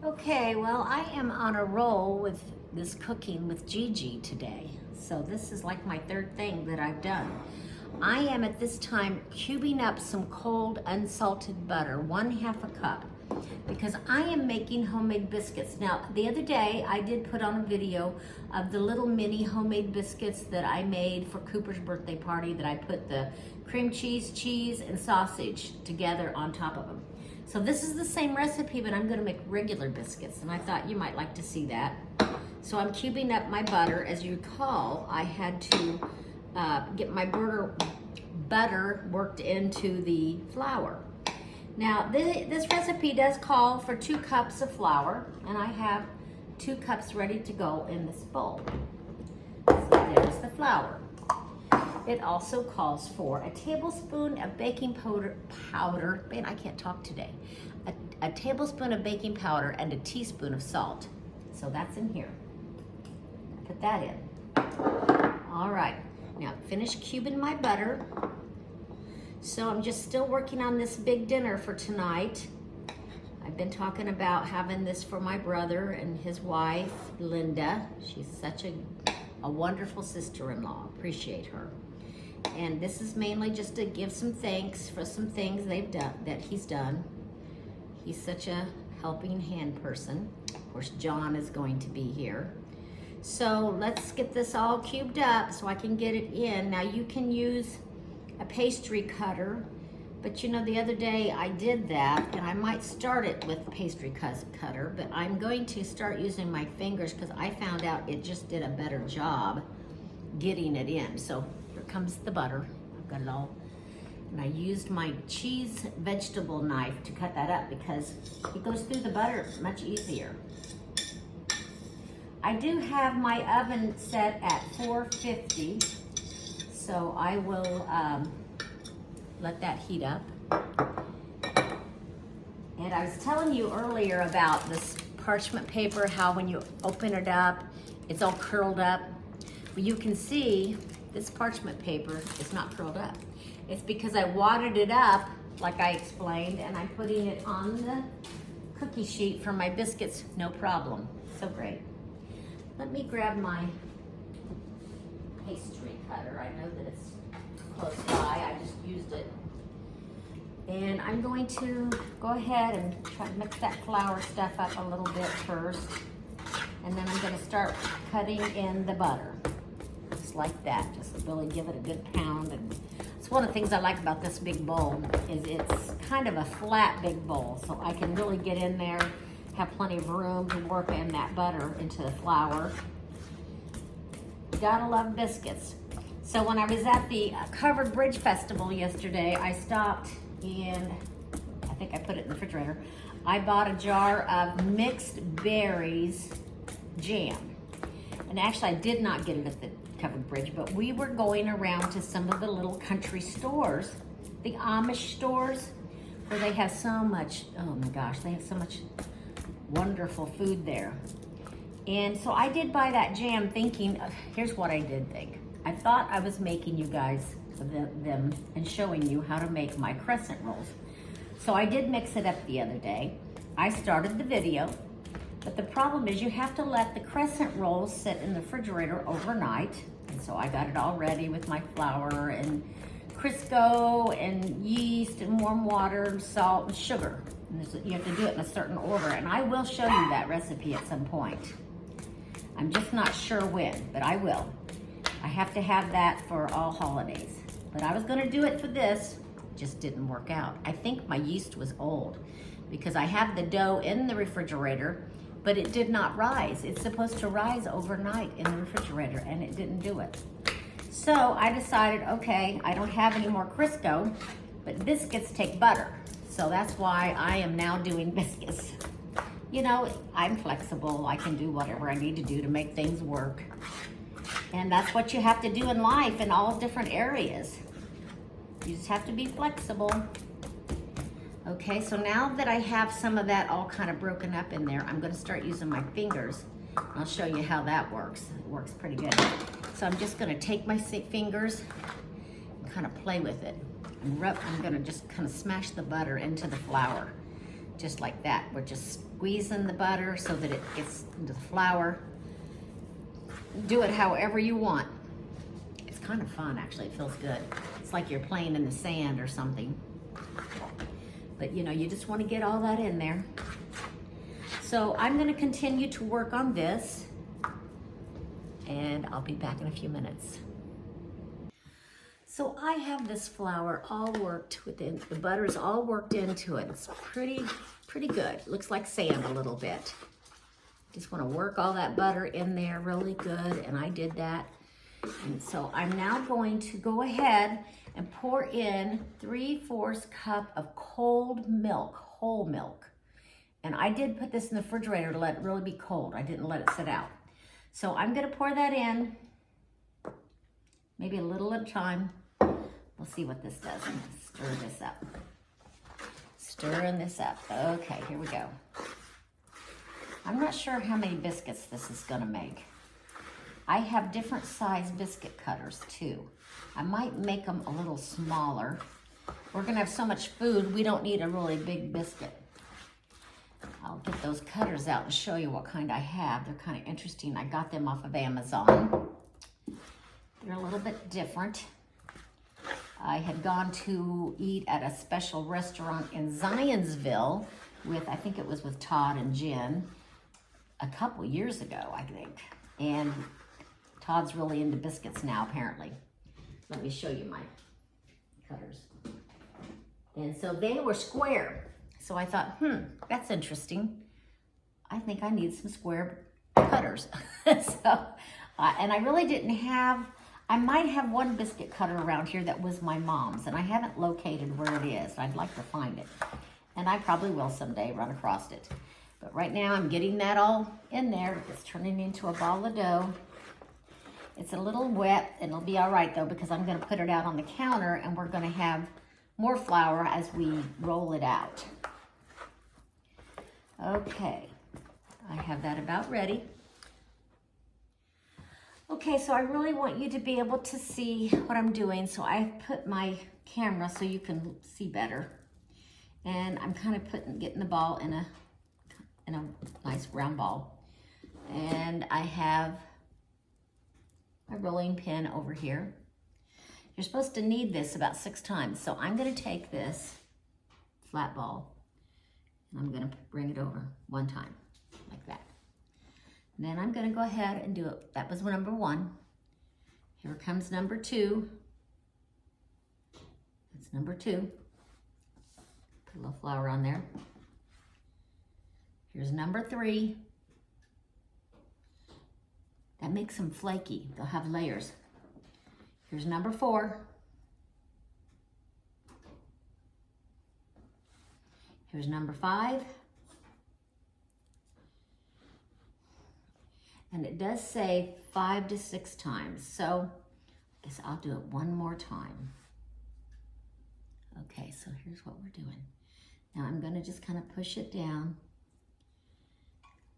Okay, well, I am on a roll with this cooking with Gigi today. So this is like my third thing that I've done. I am at this time cubing up some cold unsalted butter, 1/2 cup, because I am making homemade biscuits. Now, the other day I did put on a video of the little mini homemade biscuits that I made for Cooper's birthday party, that I put the cream cheese, and sausage together on top of them. So this is the same recipe, but I'm gonna make regular biscuits, and I thought you might like to see that. So I'm cubing up my butter. As you recall, I had to get my butter worked into the flour. Now, this recipe does call for 2 cups of flour, and I have 2 cups ready to go in this bowl. So there's the flour. It also calls for a tablespoon of baking powder. Man, I can't talk today. A tablespoon of baking powder and a teaspoon of salt. So that's in here. Put that in. All right, now finish cubing my butter. So I'm just still working on this big dinner for tonight. I've been talking about having this for my brother and his wife, Linda. She's such a wonderful sister-in-law. Appreciate her. And this is mainly just to give some thanks for some things they've done, that he's done. He's such a helping hand person. Of course, John is going to be here. So let's get this all cubed up so I can get it in. Now you can use a pastry cutter, but you know, the other day I did that, and I might start it with the pastry cutter, but I'm going to start using my fingers because I found out it just did a better job getting it in. So here comes the butter. I've got it all. And I used my cheese vegetable knife to cut that up because it goes through the butter much easier. I do have my oven set at 450, so I will let that heat up. And I was telling you earlier about this parchment paper, how when you open it up, it's all curled up. Well, you can see this parchment paper is not curled up. It's because I wadded it up, like I explained, and I'm putting it on the cookie sheet for my biscuits, no problem. So great. Let me grab my pastry cutter. I know that it's close by, I just used it. And I'm going to go ahead and try to mix that flour stuff up a little bit first. And then I'm gonna start cutting in the butter. Just like that, just really give it a good pound. And it's one of the things I like about this big bowl, is it's kind of a flat big bowl, so I can really get in there, have plenty of room to work in that butter into the flour. Gotta love biscuits. So when I was at the Covered Bridge Festival yesterday, I stopped and I think I put it in the refrigerator. I bought a jar of mixed berries jam. And actually I did not get it at the Covered Bridge, but we were going around to some of the little country stores, the Amish stores, where they have so much, oh my gosh, they have so much wonderful food there. And so I did buy that jam thinking, here's what I did think. I thought I was making you guys them and showing you how to make my crescent rolls. So I did mix it up the other day. I started the video, but the problem is you have to let the crescent rolls sit in the refrigerator overnight. And so I got it all ready with my flour and Crisco and yeast and warm water and salt and sugar. And you have to do it in a certain order, and I will show you that recipe at some point. I'm just not sure when, but I will. I have to have that for all holidays. But I was gonna do it for this, just didn't work out. I think my yeast was old because I have the dough in the refrigerator, but it did not rise. It's supposed to rise overnight in the refrigerator, and it didn't do it. So I decided, okay, I don't have any more Crisco, but biscuits take butter. So that's why I am now doing biscuits. You know, I'm flexible. I can do whatever I need to do to make things work. And that's what you have to do in life in all different areas. You just have to be flexible. Okay, so now that I have some of that all kind of broken up in there, I'm gonna start using my fingers. I'll show you how that works. It works pretty good. So I'm just gonna take my fingers and kind of play with it. I'm gonna just kind of smash the butter into the flour. just like that. We're just squeezing the butter so that it gets into the flour. Do it however you want. It's kind of fun, actually. It feels good. It's like you're playing in the sand or something. But you know, you just want to get all that in there. So I'm going to continue to work on this, and I'll be back in a few minutes. So I have this flour all worked within, the butter is all worked into it. It's pretty good. Looks like sand a little bit. Just want to work all that butter in there really good, and I did that. And so I'm now going to go ahead and pour in 3/4 cup of cold milk, whole milk. And I did put this in the refrigerator to let it really be cold. I didn't let it sit out. So I'm gonna pour that in, maybe a little at a time. We'll see what this does. I'm gonna stir this up. Stirring this up. Okay, here we go. I'm not sure how many biscuits this is gonna make. I have different size biscuit cutters too. I might make them a little smaller. We're gonna have so much food, we don't need a really big biscuit. I'll get those cutters out and show you what kind I have. They're kind of interesting. I got them off of Amazon. They're a little bit different. I had gone to eat at a special restaurant in Zionsville with, I think it was with Todd and Jen, a couple years ago, I think. And Todd's really into biscuits now, apparently. Let me show you my cutters. And so they were square. So I thought, that's interesting. I think I need some square cutters. And I really didn't have, I might have one biscuit cutter around here that was my mom's, and I haven't located where it is. I'd like to find it. And I probably will someday run across it. But right now I'm getting that all in there. It's turning into a ball of dough. It's a little wet, and it'll be all right though, because I'm gonna put it out on the counter and we're gonna have more flour as we roll it out. Okay, I have that about ready. Okay, so I really want you to be able to see what I'm doing. So I put my camera so you can see better. And I'm kind of getting the ball in a nice round ball. And I have my rolling pin over here. You're supposed to knead this about 6 times. So I'm gonna take this flat ball and I'm gonna bring it over 1 time, like that. And then I'm gonna go ahead and do it. That was number 1. Here comes number 2. That's number 2. Put a little flour on there. Here's number 3. That makes them flaky. They'll have layers. Here's number 4. Here's number 5. And it does say 5 to 6 times. So I guess I'll do it 1 more time. Okay, so here's what we're doing. Now I'm gonna just kind of push it down.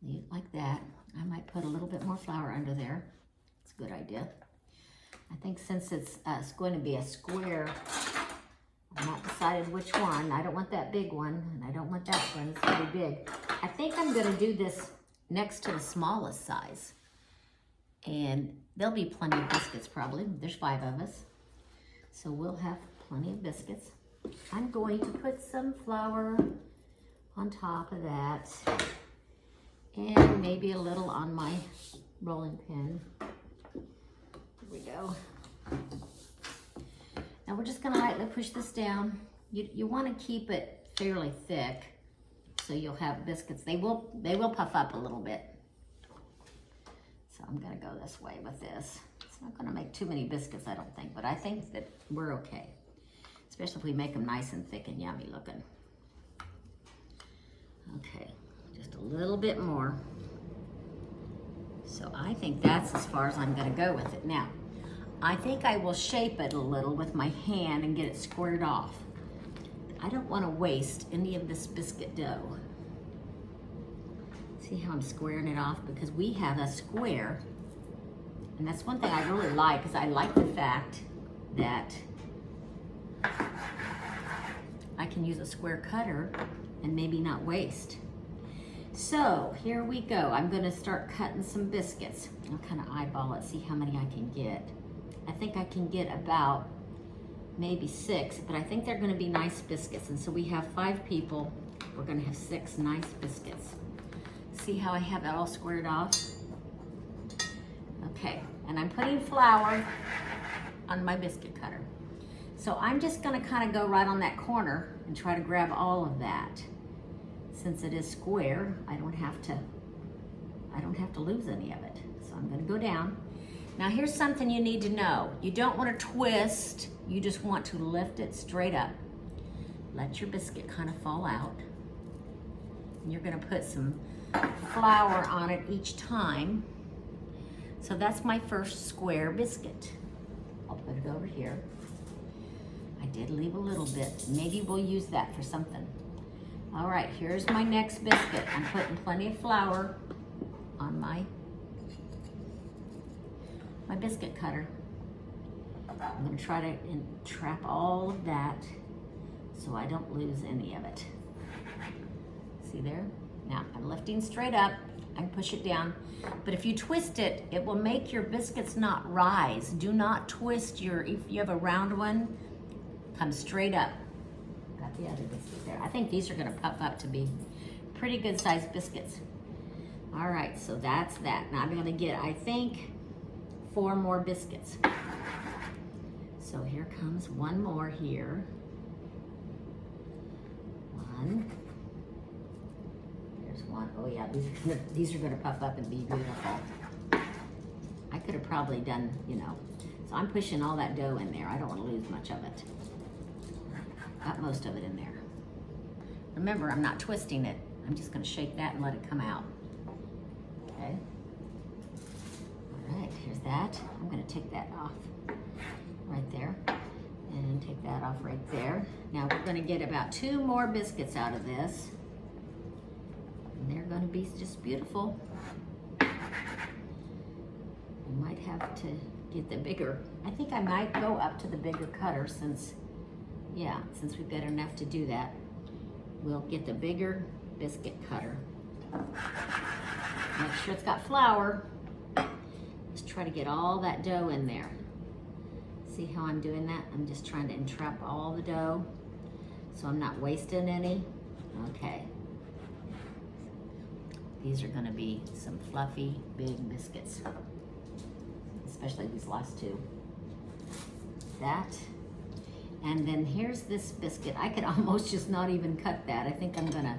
Leave it like that. I might put a little bit more flour under there. It's a good idea. I think since it's going to be a square, I've not decided which one. I don't want that big one, and I don't want that one. It's pretty big. I think I'm gonna do this next to the smallest size. And there'll be plenty of biscuits probably. There's 5 of us. So we'll have plenty of biscuits. I'm going to put some flour on top of that. And maybe a little on my rolling pin. Here we go. Now we're just gonna lightly push this down. You wanna keep it fairly thick so you'll have biscuits. They will puff up a little bit. So I'm gonna go this way with this. It's not gonna make too many biscuits, I don't think, but I think that we're okay. Especially if we make them nice and thick and yummy looking. Okay, just a little bit more. So I think that's as far as I'm gonna go with it. Now, I think I will shape it a little with my hand and get it squared off. I don't want to waste any of this biscuit dough. See how I'm squaring it off? Because we have a square, and that's one thing I really like, because I like the fact that I can use a square cutter and maybe not waste. So here we go. I'm gonna start cutting some biscuits. I'll kind of eyeball it, see how many I can get. I think I can get about maybe 6, but I think they're gonna be nice biscuits. And so we have 5 people. We're gonna have 6 nice biscuits. See how I have that all squared off? Okay, and I'm putting flour on my biscuit cutter. So I'm just gonna kind of go right on that corner and try to grab all of that. Since it is square, I don't have to lose any of it. So I'm gonna go down. Now here's something you need to know. You don't want to twist, you just want to lift it straight up. Let your biscuit kind of fall out. And you're gonna put some flour on it each time. So that's my first square biscuit. I'll put it over here. I did leave a little bit. Maybe we'll use that for something. All right, here's my next biscuit. I'm putting plenty of flour on my biscuit cutter. I'm gonna try to entrap all of that so I don't lose any of it. See there? Now I'm lifting straight up. I can push it down. But if you twist it, it will make your biscuits not rise. Do not twist if you have a round one, come straight up. Got the other biscuit there. I think these are gonna puff up to be pretty good sized biscuits. All right, so that's that. Now I'm gonna get, I think, 4 more biscuits. So here comes one more here. 1. There's 1. Oh yeah, these are gonna puff up and be beautiful. I could have probably done, so I'm pushing all that dough in there. I don't want to lose much of it. Got most of it in there. Remember, I'm not twisting it. I'm just gonna shake that and let it come out. Okay. All right, here's that. I'm gonna take that off right there and take that off right there. Now we're gonna get about 2 more biscuits out of this. And they're gonna be just beautiful. You might have to get the bigger. I think I might go up to the bigger cutter since we've got enough to do that. We'll get the bigger biscuit cutter. Make sure it's got flour. Just try to get all that dough in there. See how I'm doing that? I'm just trying to entrap all the dough so I'm not wasting any. Okay. These are gonna be some fluffy, big biscuits, especially these last 2. That. And then here's this biscuit. I could almost just not even cut that. I think I'm gonna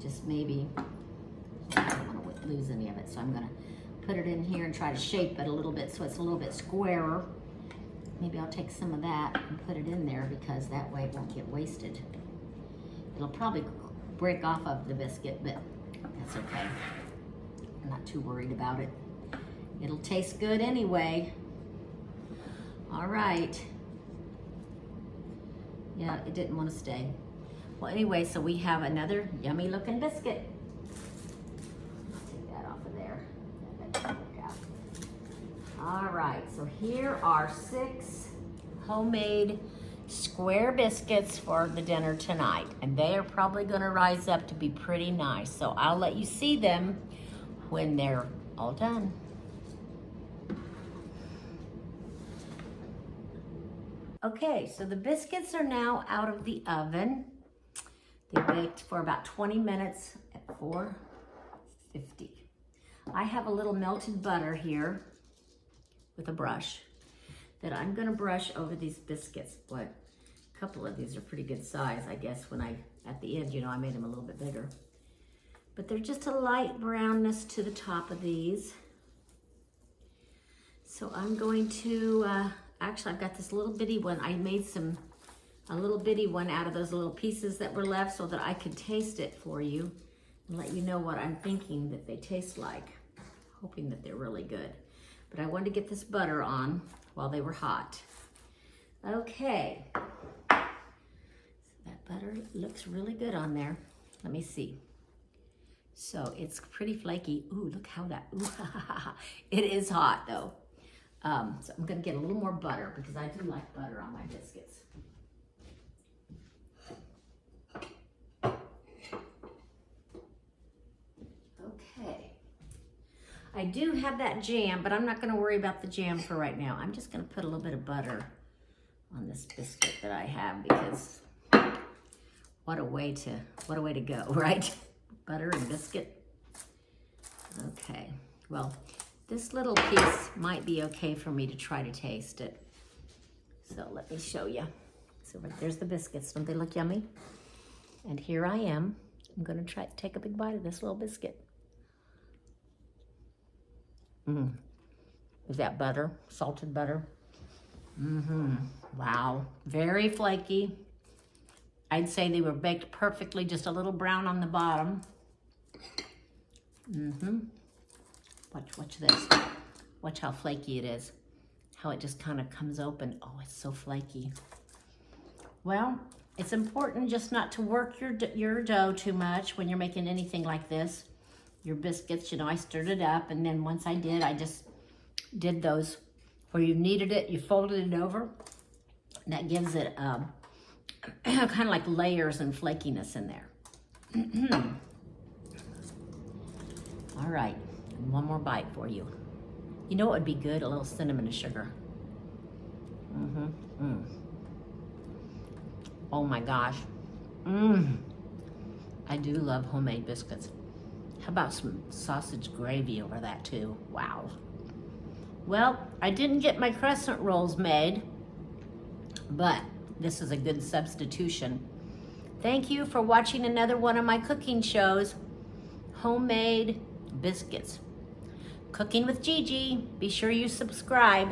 just maybe, I don't wanna lose any of it, so I'm gonna put it in here and try to shape it a little bit so it's a little bit squarer. Maybe I'll take some of that and put it in there because that way it won't get wasted. It'll probably break off of the biscuit, but that's okay. I'm not too worried about it. It'll taste good anyway. All right. Yeah, it didn't want to stay. Well, anyway, so we have another yummy looking biscuit. I'll take that off of there. That doesn't work out. All right, so here are 6 homemade square biscuits for the dinner tonight. And they are probably gonna rise up to be pretty nice. So I'll let you see them when they're all done. Okay, so the biscuits are now out of the oven. They baked for about 20 minutes at 450. I have a little melted butter here with a brush that I'm gonna brush over these biscuits. Boy, a couple of these are pretty good size, I guess, at the end, I made them a little bit bigger. But they're just a light brownness to the top of these. So I'm going to, actually I've got this little bitty one. I made a little bitty one out of those little pieces that were left so that I could taste it for you and let you know what I'm thinking that they taste like. Hoping that they're really good. But I wanted to get this butter on while they were hot. Okay. So that butter looks really good on there. Let me see. So it's pretty flaky. Ooh, look how that, ooh, it is hot though. So I'm gonna get a little more butter because I do like butter on my biscuits. I do have that jam, but I'm not gonna worry about the jam for right now. I'm just gonna put a little bit of butter on this biscuit that I have because what a way to go, right? Butter and biscuit. Okay, well, this little piece might be okay for me to try to taste it. So let me show you. So there's the biscuits. Don't they look yummy? And here I am. I'm gonna try to take a big bite of this little biscuit. Is that butter? Salted butter? Wow, very flaky. I'd say they were baked perfectly, just a little brown on the bottom. Watch this. Watch how flaky it is. How it just kind of comes open. Oh, it's so flaky. Well, it's important just not to work your dough too much when you're making anything like this. Your biscuits, you know, I stirred it up, and then once I did, I just did those where you kneaded it, you folded it over. And that gives it kind of like layers and flakiness in there. All right, one more bite for you. You know what would be good? A little cinnamon and sugar. Oh my gosh. I do love homemade biscuits. How about some sausage gravy over that too? Wow. Well, I didn't get my crescent rolls made, but this is a good substitution. Thank you for watching another one of my cooking shows, Homemade Biscuits. Cooking with Gigi. Be sure you subscribe.